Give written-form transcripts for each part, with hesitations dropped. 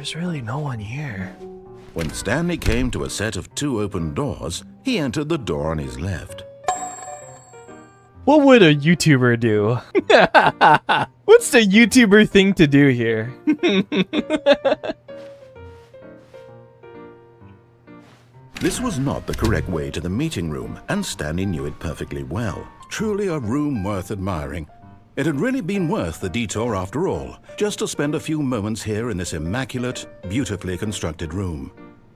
There's really no one here. When Stanley came to a set of 2 open doors, he entered the door on his left. What would a YouTuber do? What's the YouTuber thing to do here? This was not the correct way to the meeting room, and Stanley knew it perfectly well. Truly a room worth admiring. It had really been worth the detour after all, just to spend a few moments here in this immaculate, beautifully constructed room.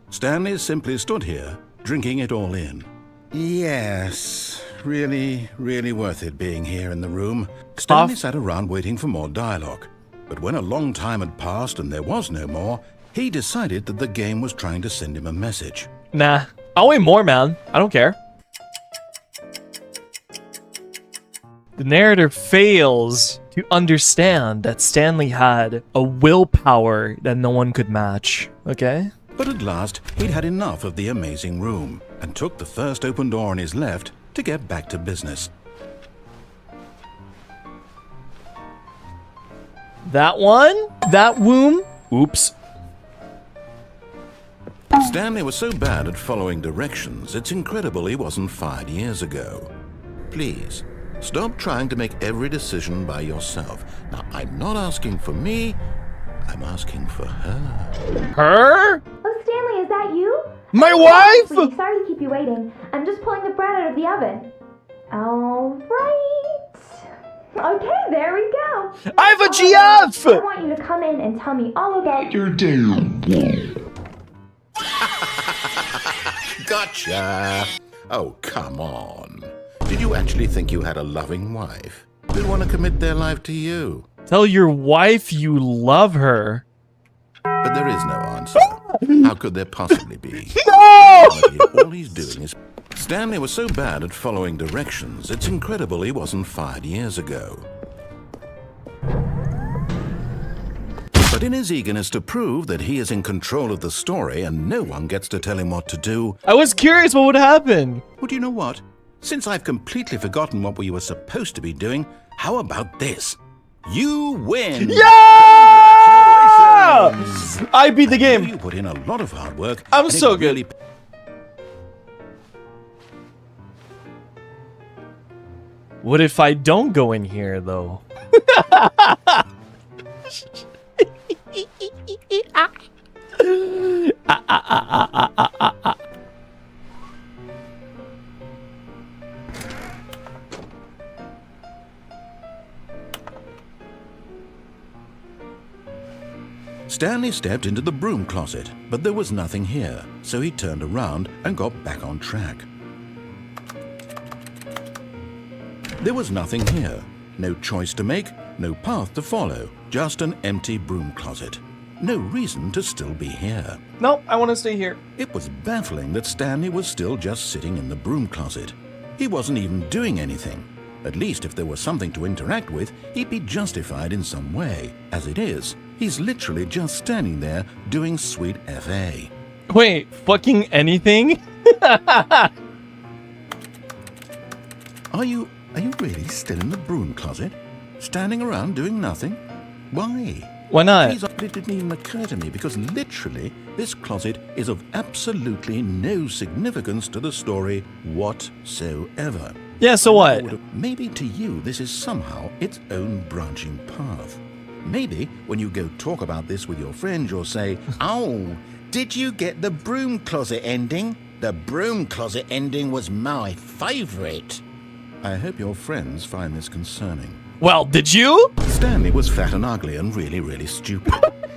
Stanley simply stood here, drinking it all in. Yes, really worth it being here in the room. Stanley sat around waiting for more dialogue. But when a long time had passed and there was no more, he decided that the game was trying to send him a message. Nah, I'll wait more, man. I don't care. The narrator fails to understand that Stanley had a willpower that no one could match, okay? But at last, he'd had enough of the amazing room and took the first open door on his left to get back to business. That one? That womb? Oops. Stanley was so bad at following directions, it's incredible he wasn't fired years ago. Please, stop trying to make every decision by yourself. Now, I'm not asking for me, I'm asking for her. Her? Oh, Stanley, is that you? My wife? Sweetie, sorry to keep you waiting. I'm just pulling the bread out of the oven. All right. Okay, there we go. I have a GF! I want you to come in and tell me all about Your damn wolf. Gotcha! Oh, come on. Did you actually think you had a loving wife? Who'd want to commit their life to you? Tell your wife you love her. But there is no answer. How could there possibly be? No! All he's doing is... Stanley was so bad at following directions, it's incredible he wasn't fired years ago. But in his eagerness to prove that he is in control of the story and no one gets to tell him what to do... I was curious what would happen. Well, do you know what? Since I've completely forgotten what we were supposed to be doing, how about this? You win! Yeah! I beat the game. You put in a lot of hard work. I'm so good. What if I don't go in here, though? Stanley stepped into the broom closet, but there was nothing here, so he turned around and got back on track. There was nothing here. No choice to make, no path to follow, just an empty broom closet. No reason to still be here. Nope, I want to stay here. It was baffling that Stanley was still just sitting in the broom closet. He wasn't even doing anything. At least if there was something to interact with, he'd be justified in some way. As it is, he's literally just standing there doing sweet FA. Wait, fucking anything? Are you really still in the broom closet? Standing around doing nothing? Why? Why not? Please, it didn't even occur to me because literally this closet is of absolutely no significance to the story whatsoever. Yeah, so what? Maybe to you this is somehow its own branching path. Maybe when you go talk about this with your friends you'll say, "Oh, did you get the broom closet ending? The broom closet ending was my favorite." I hope your friends find this concerning. Well, did you? Stanley was fat and ugly and really stupid.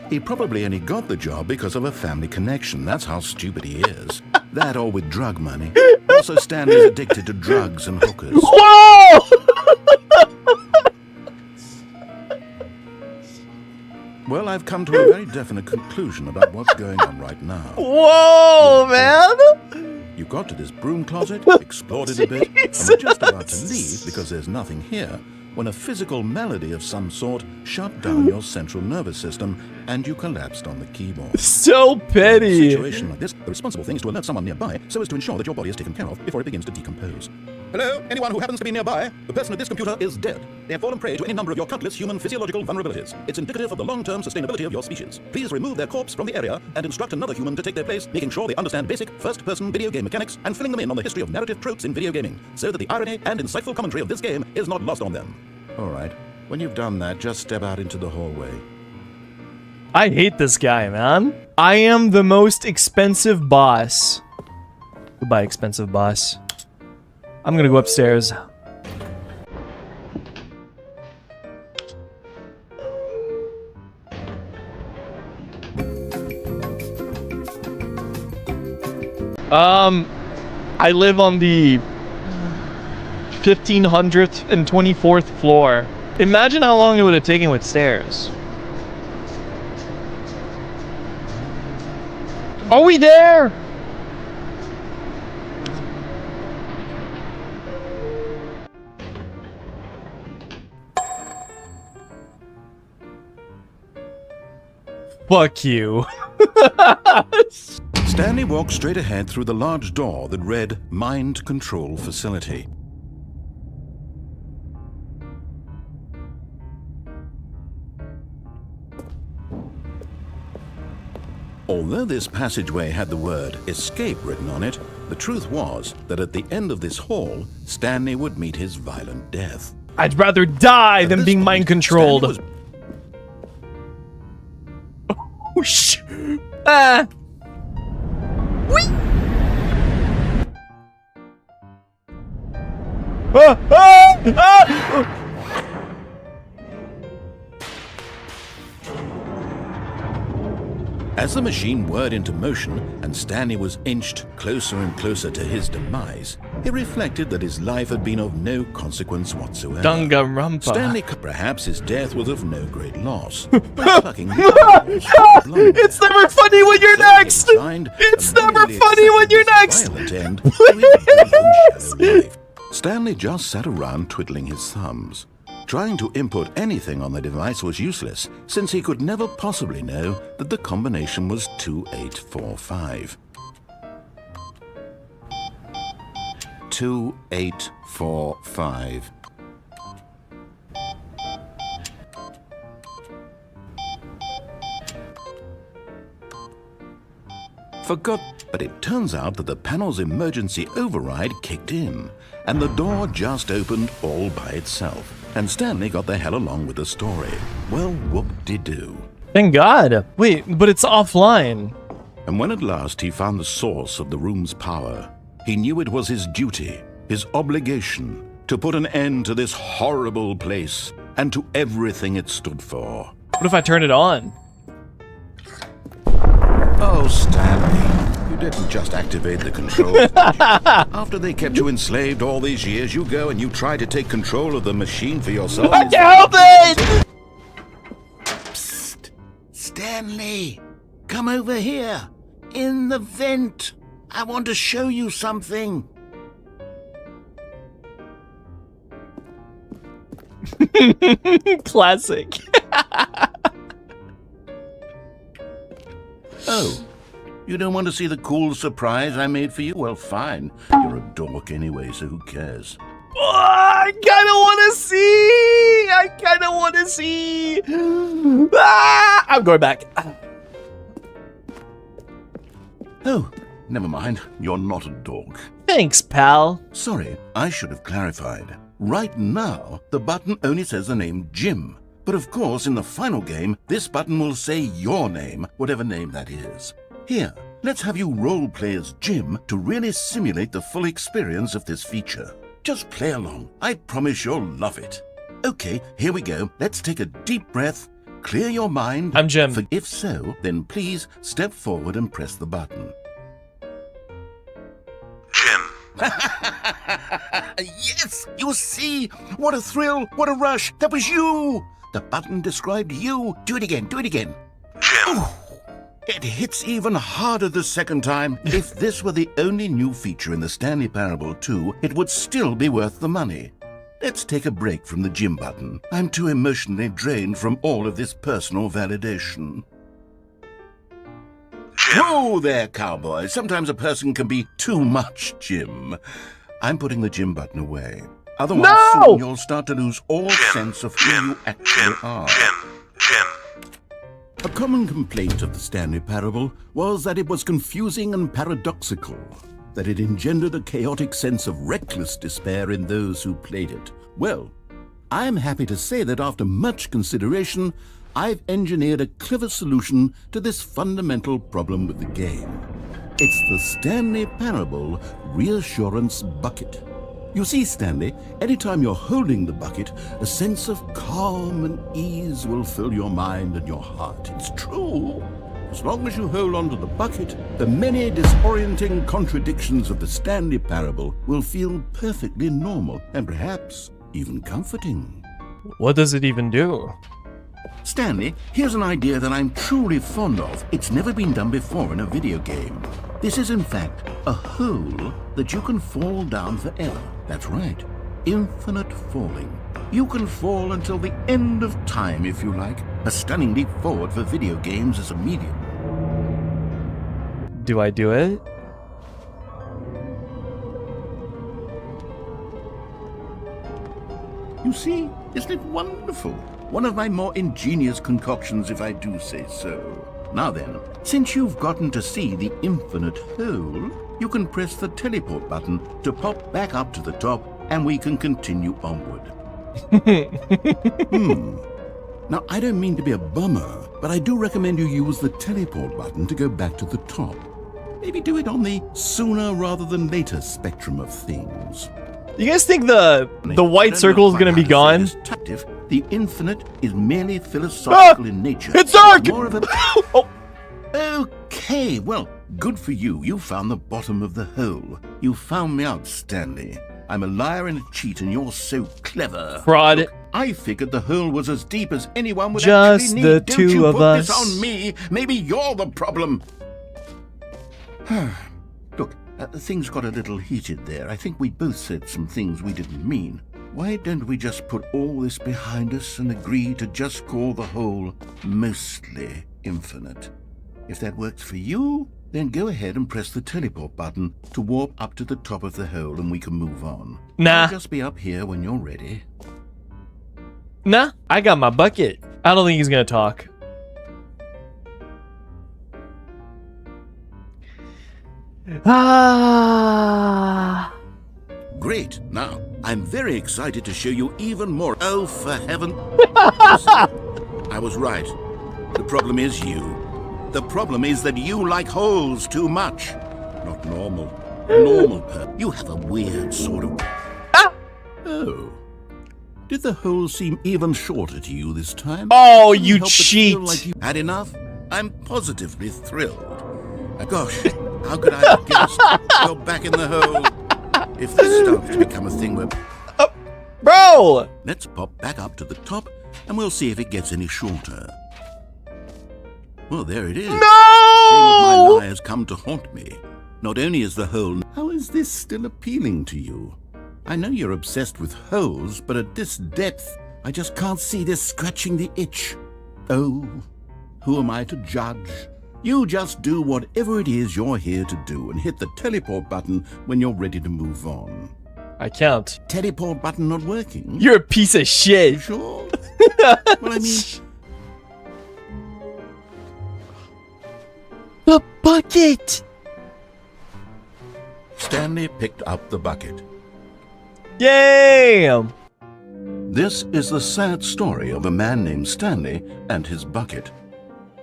He probably only got the job because of a family connection. That's how stupid he is. That or with drug money. Also, Stanley's addicted to drugs and hookers. Whoa! Well, I've come to a very definite conclusion about what's going on right now. Whoa, man! You got to this broom closet, explored it a bit, and were just about to leave because there's nothing here, when a physical malady of some sort shut down your central nervous system and you collapsed on the keyboard. So petty. In a situation like this, the responsible thing is to alert someone nearby so as to ensure that your body is taken care of before it begins to decompose. Hello? Anyone who happens to be nearby? The person at this computer is dead. They have fallen prey to any number of your countless human physiological vulnerabilities. It's indicative of the long-term sustainability of your species. Please remove their corpse from the area and instruct another human to take their place, making sure they understand basic first-person video game mechanics and filling them in on the history of narrative tropes in video gaming, so that the irony and insightful commentary of this game is not lost on them. All right. When you've done that, just step out into the hallway. I hate this guy, man. I am the most expensive boss. Goodbye, expensive boss. I'm gonna go upstairs. I live on the 1524th floor. Imagine how long it would have taken with stairs. Are we there? Fuck you. Stanley walked straight ahead through the large door that read Mind Control Facility. Although this passageway had the word escape written on it, the truth was that at the end of this hall, Stanley would meet his violent death. I'd rather die than being mind controlled. Oh shit. Ah. Whee! Ah, ah, ah. As the machine whirred into motion and Stanley was inched closer and closer to his demise, he reflected that his life had been of no consequence whatsoever. Dunga rumpa. Stanley, perhaps his death was of no great loss. It's never funny when you're next! It's never funny when you're next! Please! Stanley just sat around twiddling his thumbs. Trying to input anything on the device was useless, since he could never possibly know that the combination was 2845. 2845. Forgot, but it turns out that the panel's emergency override kicked in, and the door just opened all by itself. And Stanley got the hell along with the story. Well, whoop-de-doo. Thank God. Wait, but it's offline. And when at last he found the source of the room's power, he knew it was his duty, his obligation, to put an end to this horrible place and to everything it stood for. What if I turn it on? Oh, Stanley, you didn't just activate the controls, did you? After they kept you enslaved all these years, you go and you try to take control of the machine for yourself. I can't help it! Psst! Stanley, come over here. In the vent. I want to show you something. Classic. Oh, you don't want to see the cool surprise I made for you? Well, fine. You're a dork anyway, so who cares? Oh, I kinda wanna see! I kinda wanna see! Ah, I'm going back. Oh, never mind. You're not a dork. Thanks, pal. Sorry, I should have clarified. Right now, the button only says the name Jim. But of course, in the final game, this button will say your name, whatever name that is. Here, let's have you role-play as Jim to really simulate the full experience of this feature. Just play along. I promise you'll love it. Okay, here we go. Let's take a deep breath, clear your mind. I'm Jim. If so, then please step forward and press the button. Jim. Yes, you see? What a thrill, what a rush. That was you. The button described you. Do it again, do it again. Jim. Ooh, it hits even harder the second time. If this were the only new feature in the Stanley Parable 2, it would still be worth the money. Let's take a break from the Jim button. I'm too emotionally drained from all of this personal validation. Jim. Whoa there, cowboy. Sometimes a person can be too much Jim. I'm putting the Jim button away. Otherwise, No! soon you'll start to lose all sense of who you actually are. A common complaint of the Stanley Parable was that it was confusing and paradoxical, that it engendered a chaotic sense of reckless despair in those who played it. Well, I'm happy to say that after much consideration, I've engineered a clever solution to this fundamental problem with the game. It's the Stanley Parable Reassurance Bucket. You see, Stanley, anytime you're holding the bucket, a sense of calm and ease will fill your mind and your heart. It's true. As long as you hold on to the bucket, the many disorienting contradictions of the Stanley Parable will feel perfectly normal and perhaps even comforting. What does it even do? Stanley, here's an idea that I'm truly fond of. It's never been done before in a video game. This is in fact a hole that you can fall down forever. That's right, infinite falling. You can fall until the end of time if you like. A stunning leap forward for video games as a medium. Do I do it? You see, isn't it wonderful? One of my more ingenious concoctions, if I do say so. Now then, since you've gotten to see the infinite hole, you can press the teleport button to pop back up to the top, and we can continue onward. Now, I don't mean to be a bummer, but I do recommend you use the teleport button to go back to the top. Maybe do it on the sooner rather than later spectrum of things. You guys think the white circle is gonna be gone? The infinite is merely philosophical in nature. It's dark! More of a... Oh. Okay, well, good for you. You found the bottom of the hole. You found me out, Stanley. I'm a liar and a cheat, and you're so clever. Fraud. Look, I figured the hole was as deep as anyone would Just actually need. the Don't two you of put us. this on me. Maybe you're the problem. Look, things got a little heated there. I think we both said some things we didn't mean. Why don't we just put all this behind us and agree to just call the hole mostly infinite? If that works for you, then go ahead and press the teleport button to warp up to the top of the hole and we can move on. Nah. I'll just be up here when you're ready. Nah, I got my bucket. I don't think he's gonna talk. Ah. Great. Now, I'm very excited to show you even more. Oh, for heaven. I was right. The problem is you. The problem is that you like holes too much. Not normal. You have a weird sort of... Oh. Did the hole seem even shorter to you this time? Oh, Couldn't you help but cheat. feel like you had enough? I'm positively thrilled. Gosh, how could I have guessed? You're back in the hole. If this starts to become a thing where... Bro! Let's pop back up to the top, and we'll see if it gets any shorter. Well, there it is. No! The shame of my lie has come to haunt me. Not only is the hole... How is this still appealing to you? I know you're obsessed with holes, but at this depth, I just can't see this scratching the itch. Oh, who am I to judge? You just do whatever it is you're here to do and hit the teleport button when you're ready to move on. I can't. Teleport button not working? You're a piece of You shit. sure? Well, I mean... The bucket! Stanley picked up the bucket. Yay! This is the sad story of a man named Stanley and his bucket.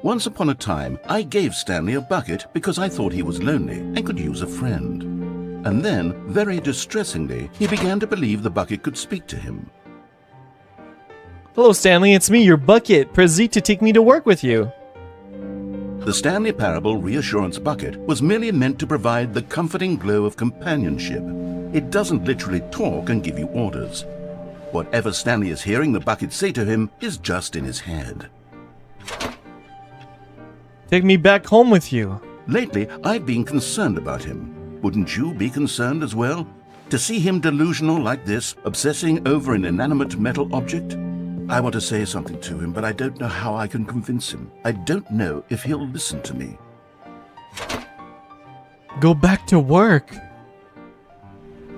Once upon a time, I gave Stanley a bucket because I thought he was lonely and could use a friend. And then, very distressingly, he began to believe the bucket could speak to him. Hello, Stanley. It's me, your bucket. Press Z to take me to work with you. The Stanley Parable Reassurance Bucket was merely meant to provide the comforting glow of companionship. It doesn't literally talk and give you orders. Whatever Stanley is hearing the bucket say to him is just in his head. Take me back home with you. Lately, I've been concerned about him. Wouldn't you be concerned as well? To see him delusional like this, obsessing over an inanimate metal object? I want to say something to him, but I don't know how I can convince him. I don't know if he'll listen to me. Go back to work.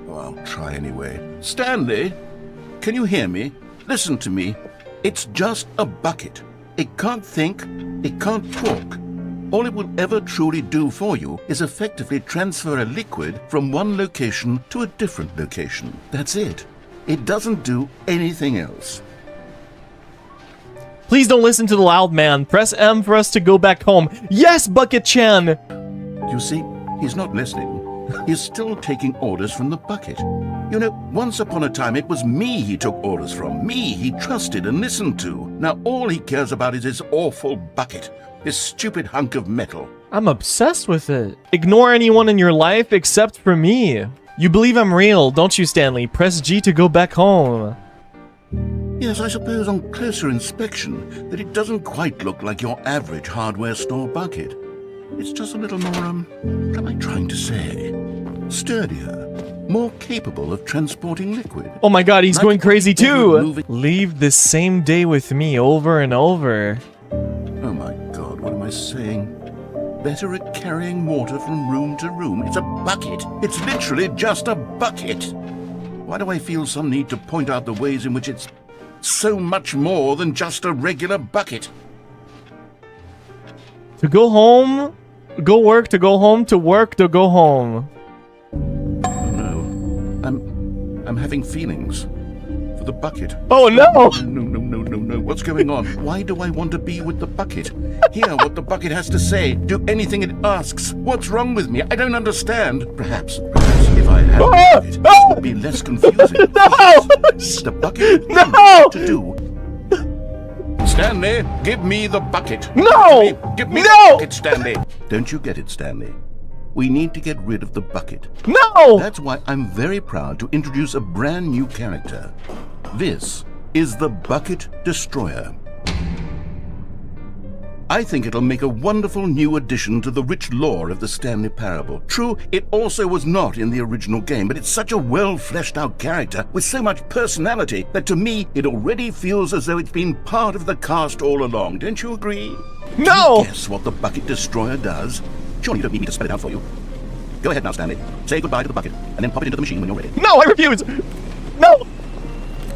Oh, I'll try anyway. Stanley, can you hear me? Listen to me. It's just a bucket. It can't think, it can't talk. All it will ever truly do for you is effectively transfer a liquid from one location to a different location. That's it. It doesn't do anything else. Please don't listen to the loud man. Press M for us to go back home. Yes, Bucket-chan! You see, he's not listening. He's still taking orders from the bucket. You know, once upon a time it was me he took orders from. Me he trusted and listened to. Now all he cares about is his awful bucket. This stupid hunk of metal. I'm obsessed with it. Ignore anyone in your life except for me. You believe I'm real, don't you, Stanley? Press G to go back home. Yes, I suppose on closer inspection that it doesn't quite look like your average hardware store bucket. It's just a little more, what am I trying to say? Sturdier, more capable of transporting liquid. Oh my god, he's Like going crazy too! moving- Leave the same day with me over and over. Oh my god, what am I saying? Better at carrying water from room to room. It's a bucket. It's literally just a bucket. Why do I feel some need to point out the ways in which it's so much more than just a regular bucket? To go home, go work, to go home, to work, to go home. Oh no. I'm having feelings for the bucket. Oh no! No. What's going on? Why do I want to be with the bucket? Hear what the bucket has to say. Do anything it asks. What's wrong with me? I don't understand. Perhaps if I had a bucket, it would be less confusing. No! The bucket would No! know what to do. Stanley, give me the bucket. No! Give me No! the bucket, Stanley. Don't you get it, Stanley? We need to get rid of the bucket. No! That's why I'm very proud to introduce a brand new character. This is the Bucket Destroyer. I think it'll make a wonderful new addition to the rich lore of the Stanley Parable. True, it also was not in the original game, but it's such a well-fleshed-out character with so much personality that to me, it already feels as though it's been part of the cast all along. Don't you agree? No! Can you guess what the Bucket Destroyer does? Surely you don't need me to spell it out for you. Go ahead now, Stanley. Say goodbye to the bucket, and then pop it into the machine when you're ready. No, I refuse! No!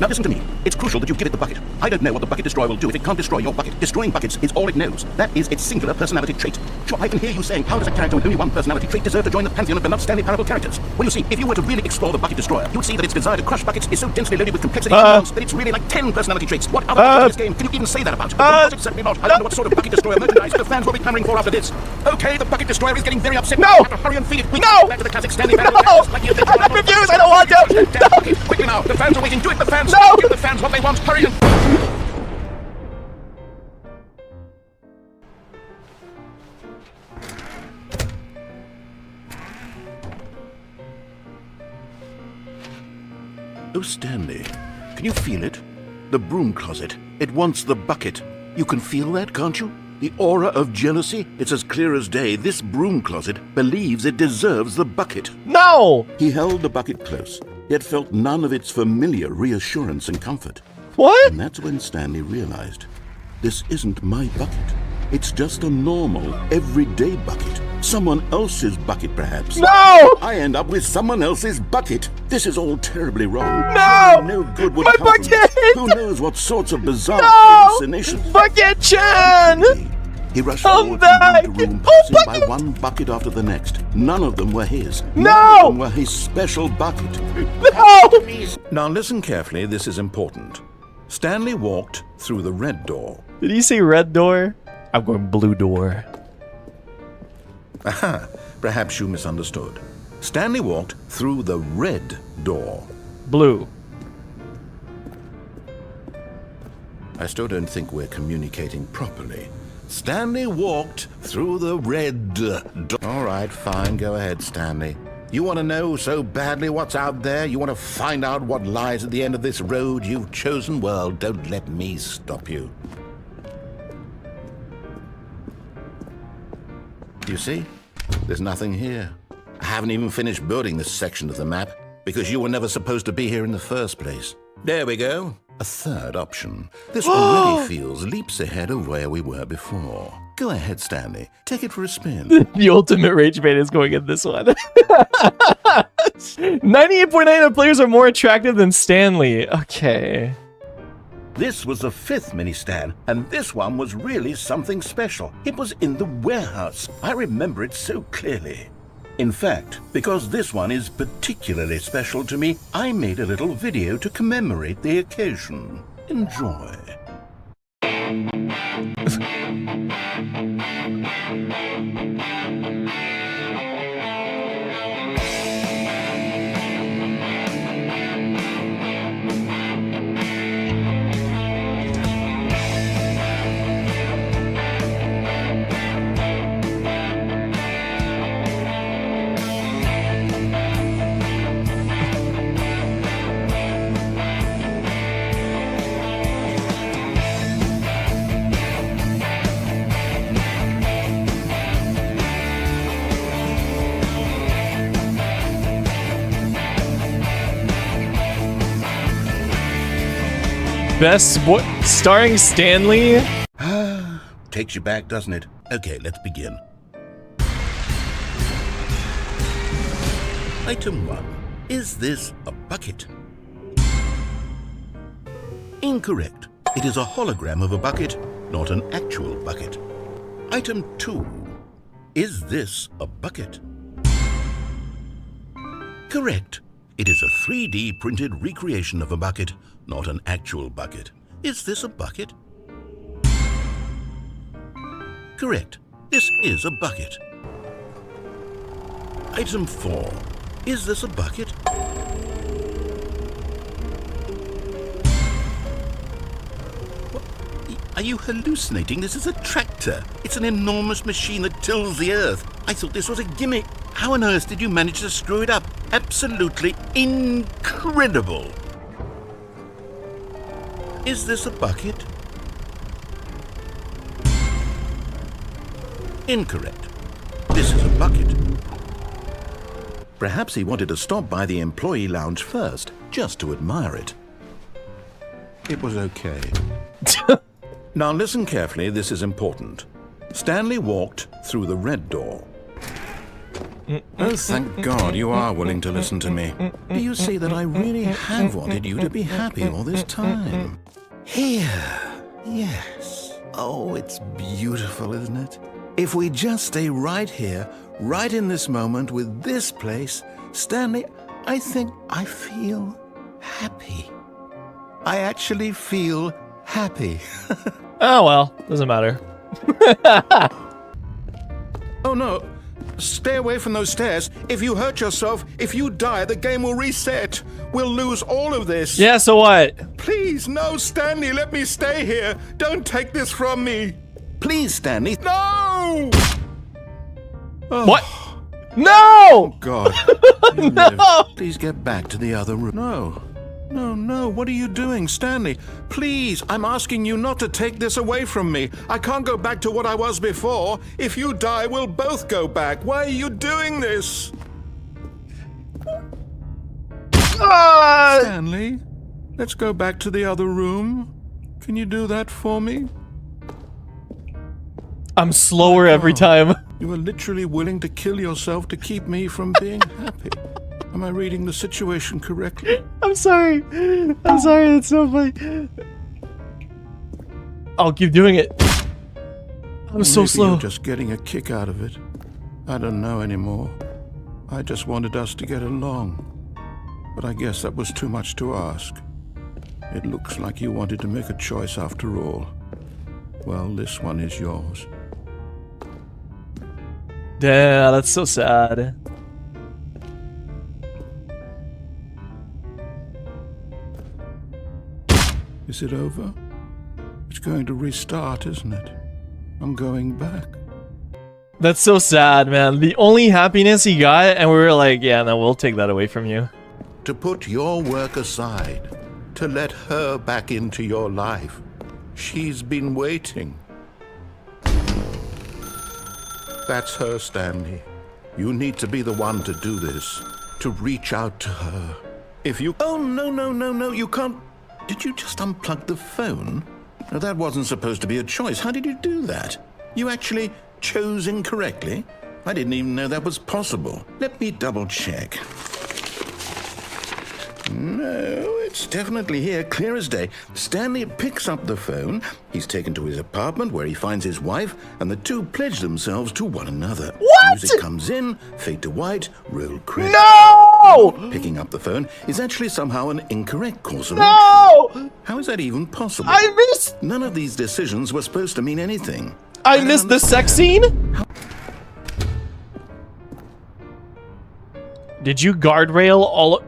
Now listen to me. It's crucial that you give it the bucket. I don't know what the Bucket Destroyer will do if it can't destroy your bucket. Destroying buckets is all it knows. That is its singular personality trait. Sure, I can hear you saying, how does a character with only one personality trait deserve to join the pantheon of beloved Stanley Parable characters? Well, you see, if you were to really explore the Bucket Destroyer, you would see that its desire to crush buckets is so densely loaded with complexity and nuance that it's really like 10 personality traits. What other bucket in this game can you even say that about? Certainly not. I don't know what sort of Bucket Destroyer merchandise the fans will be clamoring for after this. Okay, the Bucket Destroyer is getting very upset. No! We have to hurry and feed it. We No! go back to the classic Stanley Parable No! characters like you did. I refuse! I don't want to! Damn bucket. Quickly now, the fans are waiting. Do it, the fans. No! Give the fans what they want. Hurry and... Oh, Stanley, can you feel it? The broom closet. It wants the bucket. You can feel that, can't you? The aura of jealousy? It's as clear as day. This broom closet believes it deserves the bucket. No! He held the bucket close, yet felt none of its familiar reassurance and comfort. What? And that's when Stanley realized, this isn't my bucket. It's just a normal, everyday bucket. Someone else's bucket, perhaps. No! I end up with someone else's bucket. This is all terribly wrong. No! No good would My come from bucket! this. Who knows what sorts of bizarre No! hallucinations. Bucket-chan! He rushed Come forward back! from room to room, Oh, passing by bucket! one bucket after the next. None of them were his. No! None of them were his special bucket. No! Now listen carefully, this is important. Stanley walked through the red door. Did he say red door? I'm going blue door. Aha, perhaps you misunderstood. Stanley walked through the red door. Blue. I still don't think we're communicating properly. Stanley walked through the red door. All right, fine, go ahead, Stanley. You want to know so badly what's out there? You want to find out what lies at the end of this road you've chosen? Well, don't let me stop you. You see? There's nothing here. I haven't even finished building this section of the map because you were never supposed to be here in the first place. There we go. A third option. This already feels leaps ahead of where we were before. Go ahead, Stanley. Take it for a spin. The ultimate rage bait is going in this one. 98.9% of players are more attractive than Stanley. Okay. This was the 5th mini Stan, and this one was really something special. It was in the warehouse. I remember it so clearly. In fact, because this one is particularly special to me, I made a little video to commemorate the occasion. Enjoy. Best starring Stanley. Takes you back, doesn't it? Okay, let's begin. Item 1. Is this a bucket? Incorrect. It is a hologram of a bucket, not an actual bucket. Item 2. Is this a bucket? Correct. It is a 3D printed recreation of a bucket, not an actual bucket. Is this a bucket? Correct. This is a bucket. Item 4. Is this a bucket? What? Are you hallucinating? This is a tractor. It's an enormous machine that tills the earth. I thought this was a gimmick. How on earth did you manage to screw it up? Absolutely incredible. Is this a bucket? Incorrect. This is a bucket. Perhaps he wanted to stop by the employee lounge first, just to admire it. It was okay. Now listen carefully, this is important. Stanley walked through the red door. Oh, thank God you are willing to listen to me. Do you see that I really have wanted you to be happy all this time? Here. Yes. Oh, it's beautiful, isn't it? If we just stay right here, right in this moment with this place, Stanley, I think I feel happy. I actually feel happy. Oh well, doesn't matter. Oh no. Stay away from those stairs. If you hurt yourself, if you die, the game will reset. We'll lose all of this. Yeah, so what? Please, no, Stanley, let me stay here. Don't take this from me. Please, Stanley. No! Oh. What? No! God. No! Please get back to the other room. No. No, no, what are you doing, Stanley? Please, I'm asking you not to take this away from me. I can't go back to what I was before. If you die, we'll both go back. Why are you doing this? Stanley, let's go back to the other room. Can you do that for me? I'm slower every time. You are literally willing to kill yourself to keep me from being happy. Am I reading the situation correctly? I'm sorry. I'm sorry, that's so funny. I'll keep doing it. I'm so slow. You're just getting a kick out of it. I don't know anymore. I just wanted us to get along. But I guess that was too much to ask. It looks like you wanted to make a choice after all. Well, this one is yours. Damn, that's so sad. Is it over? It's going to restart, isn't it? I'm going back. That's so sad, man. The only happiness he got, and we were like, yeah, no, we'll take that away from you. To put your work aside, to let her back into your life. She's been waiting. That's her, Stanley. You need to be the one to do this, to reach out to her. If you... Oh, no, you can't... Did you just unplug the phone? No, that wasn't supposed to be a choice. How did you do that? You actually chose incorrectly? I didn't even know that was possible. Let me double check. No, it's definitely here, clear as day. Stanley picks up the phone. He's taken to his apartment where he finds his wife, and the two pledge themselves to one another. What? Music comes in, fade to white, roll credits. No! Picking up the phone is actually somehow an incorrect course of No! action. How is that even possible? I missed. None of these decisions were supposed to mean anything. I missed the sex scene. Did you guardrail all?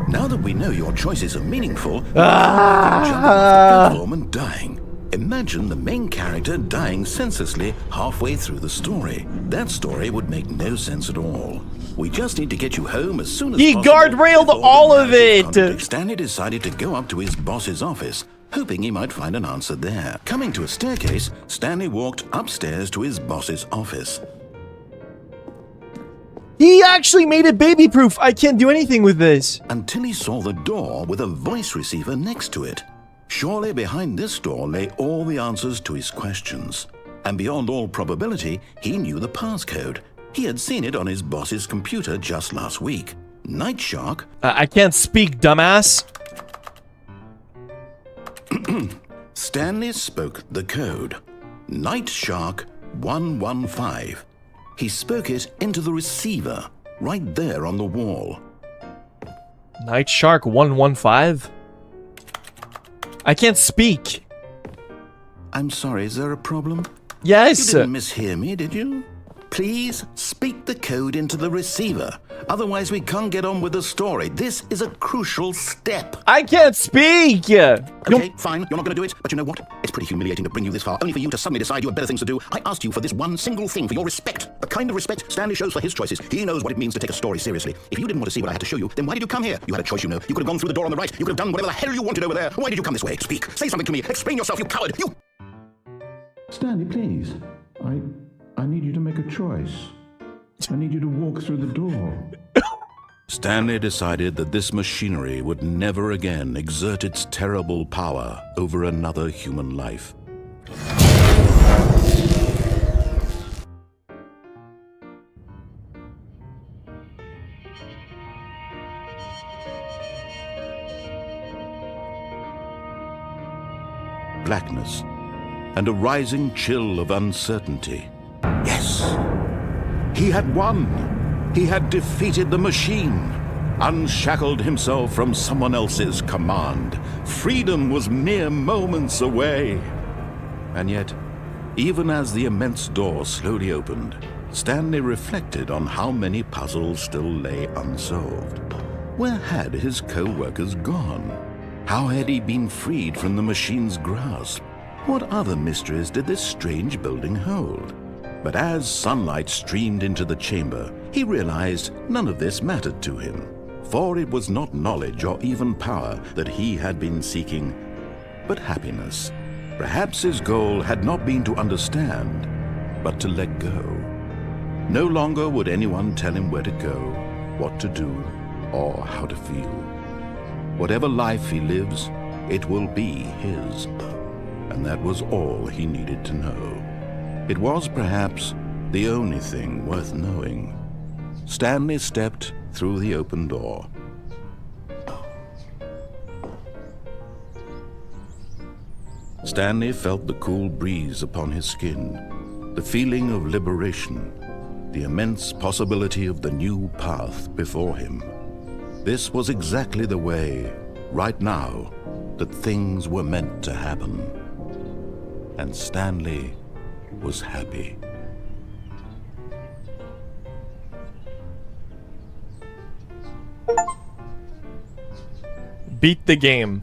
Now that we know your choices are meaningful, jumping off the platform and dying. Imagine the main character dying senselessly halfway through the story. That story would make no sense at all. We just need to get you home as soon as He possible. guardrailed before the all of narrative it. conflict. Stanley decided to go up to his boss's office, hoping he might find an answer there. Coming to a staircase, Stanley walked upstairs to his boss's office. He actually made it baby-proof. I can't do anything with this. Until he saw the door with a voice receiver next to it. Surely behind this door lay all the answers to his questions. And beyond all probability, he knew the passcode. He had seen it on his boss's computer just last week. Night Shark. I can't speak, dumbass. Stanley spoke the code. Night Shark 115. He spoke it into the receiver, right there on the wall. Night Shark 115. I can't speak. I'm sorry, is there a problem? Yes. You didn't mishear me, did you? Please speak the code into the receiver. Otherwise, we can't get on with the story. This is a crucial step. I can't speak. Okay, fine. You're not going to do it. But you know what? It's pretty humiliating to bring you this far, only for you to suddenly decide you have better things to do. I asked you for this one single thing, for your respect. The kind of respect Stanley shows for his choices. He knows what it means to take a story seriously. If you didn't want to see what I had to show you, then why did you come here? You had a choice, you know. You could have gone through the door on the right. You could have done whatever the hell you wanted over there. Why did you come this way? Speak. Say something to me. Explain yourself, you coward. You... Stanley, please. I need you to make a choice. I need you to walk through the door. Stanley decided that this machinery would never again exert its terrible power over another human life. Blackness and a rising chill of uncertainty. Yes! He had won! He had defeated the machine, unshackled himself from someone else's command. Freedom was mere moments away. And yet, even as the immense door slowly opened, Stanley reflected on how many puzzles still lay unsolved. Where had his co-workers gone? How had he been freed from the machine's grasp? What other mysteries did this strange building hold? But as sunlight streamed into the chamber, he realized none of this mattered to him, for it was not knowledge or even power that he had been seeking, but happiness. Perhaps his goal had not been to understand, but to let go. No longer would anyone tell him where to go, what to do, or how to feel. Whatever life he lives, it will be his. And that was all he needed to know. It was perhaps the only thing worth knowing. Stanley stepped through the open door. Stanley felt the cool breeze upon his skin, the feeling of liberation, the immense possibility of the new path before him. This was exactly the way, right now, that things were meant to happen. And Stanley was happy. Beat the game.